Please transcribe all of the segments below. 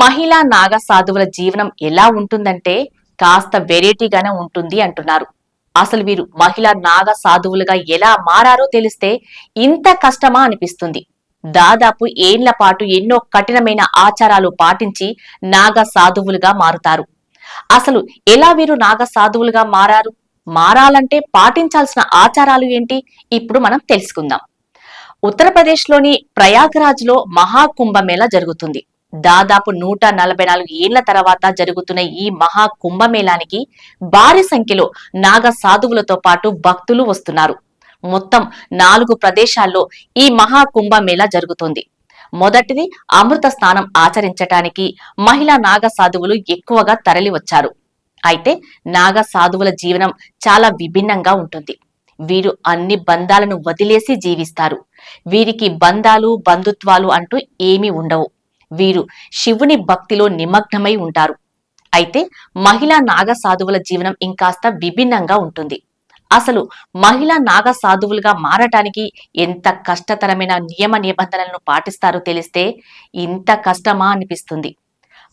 మహిళా నాగ సాధువుల జీవనం ఎలా ఉంటుందంటే కాస్త వెరైటీగానే ఉంటుంది అంటున్నారు. అసలు వీరు మహిళా నాగ సాధువులుగా ఎలా మారారో తెలిస్తే ఇంత కష్టమా అనిపిస్తుంది. దాదాపు ఏళ్ల పాటు ఎన్నో కఠినమైన ఆచారాలు పాటించి నాగ సాధువులుగా మారుతారు. అసలు ఎలా వీరు నాగ సాధువులుగా మారారు, మారాలంటే పాటించాల్సిన ఆచారాలు ఏంటి, ఇప్పుడు మనం తెలుసుకుందాం. ఉత్తరప్రదేశ్లోని ప్రయాగరాజ్లో మహాకుంభమేళా జరుగుతుంది. దాదాపు 144 ఏళ్ల తర్వాత జరుగుతున్న ఈ మహా కుంభమేళానికి భారీ సంఖ్యలో నాగ సాధువులతో పాటు భక్తులు వస్తున్నారు. మొత్తం 4 ప్రదేశాల్లో ఈ మహా కుంభమేళా జరుగుతోంది. మొదటిది అమృత స్నానం ఆచరించటానికి మహిళా నాగ సాధువులు ఎక్కువగా తరలి వచ్చారు. అయితే నాగ సాధువుల జీవనం చాలా విభిన్నంగా ఉంటుంది. వీరు అన్ని బంధాలను వదిలేసి జీవిస్తారు. వీరికి బంధాలు బంధుత్వాలు అంటూ ఏమీ ఉండవు. వీరు శివుని భక్తిలో నిమగ్నమై ఉంటారు. అయితే మహిళా నాగ సాధువుల జీవనం ఇంకాస్త విభిన్నంగా ఉంటుంది. అసలు మహిళా నాగ సాధువులుగా మారటానికి ఎంత కష్టతరమైన నియమ నిబంధనలను పాటిస్తారో తెలిస్తే ఇంత కష్టమా అనిపిస్తుంది.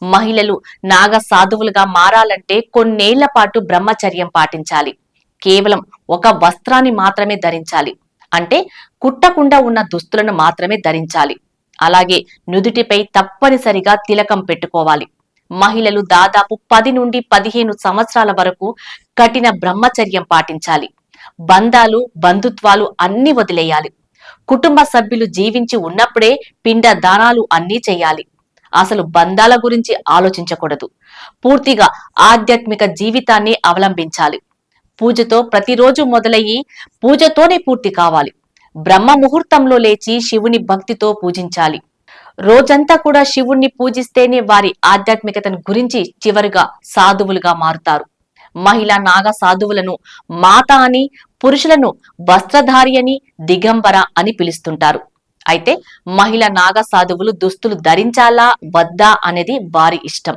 మహిళలు నాగ సాధువులుగా మారాలంటే కొన్నేళ్ల పాటు బ్రహ్మచర్యం పాటించాలి. కేవలం ఒక వస్త్రాన్ని మాత్రమే ధరించాలి. అంటే కుట్టకుండా ఉన్న దుస్తులను మాత్రమే ధరించాలి. అలాగే నుదుటిపై తప్పనిసరిగా తిలకం పెట్టుకోవాలి. మహిళలు దాదాపు 10 నుండి 15 సంవత్సరాల వరకు కఠిన బ్రహ్మచర్యం పాటించాలి. బంధాలు బంధుత్వాలు అన్ని వదిలేయాలి. కుటుంబ సభ్యులు జీవించి ఉన్నప్పుడే పిండ దానాలు అన్నీ చేయాలి. అసలు బంధాల గురించి ఆలోచించకూడదు. పూర్తిగా ఆధ్యాత్మిక జీవితాన్ని అవలంబించాలి. పూజతో ప్రతిరోజు మొదలయ్యి పూజతోనే పూర్తి కావాలి. బ్రహ్మ ముహూర్తంలో లేచి శివుని భక్తితో పూజించాలి. రోజంతా కూడా శివుణ్ణి పూజిస్తేనే వారి ఆధ్యాత్మికతను గురించి చివరిగా సాధువులుగా మారుతారు. మహిళా నాగ సాధువులను మాత అని, పురుషులను వస్త్రధారి అని, దిగంబర అని పిలుస్తుంటారు. అయితే మహిళా నాగ సాధువులు దుస్తులు ధరించాలా వద్దా అనేది వారి ఇష్టం.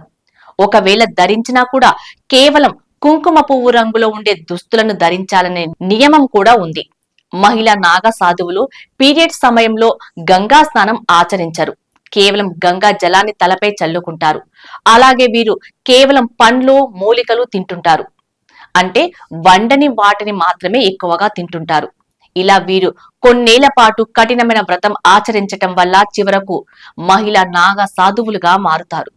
ఒకవేళ ధరించినా కూడా కేవలం కుంకుమ పువ్వు రంగులో ఉండే దుస్తులను ధరించాలనే నియమం కూడా ఉంది. మహిళా నాగ సాధువులు పీరియడ్స్ సమయంలో గంగా స్నానం ఆచరించరు. కేవలం గంగా జలాన్ని తలపై చల్లుకుంటారు. అలాగే వీరు కేవలం పండ్లు మూలికలు తింటుంటారు. అంటే వండని వాటిని మాత్రమే ఎక్కువగా తింటుంటారు. ఇలా వీరు కొన్నేళ్ల పాటు కఠినమైన వ్రతం ఆచరించటం వల్ల చివరకు మహిళా నాగ సాధువులుగా మారుతారు.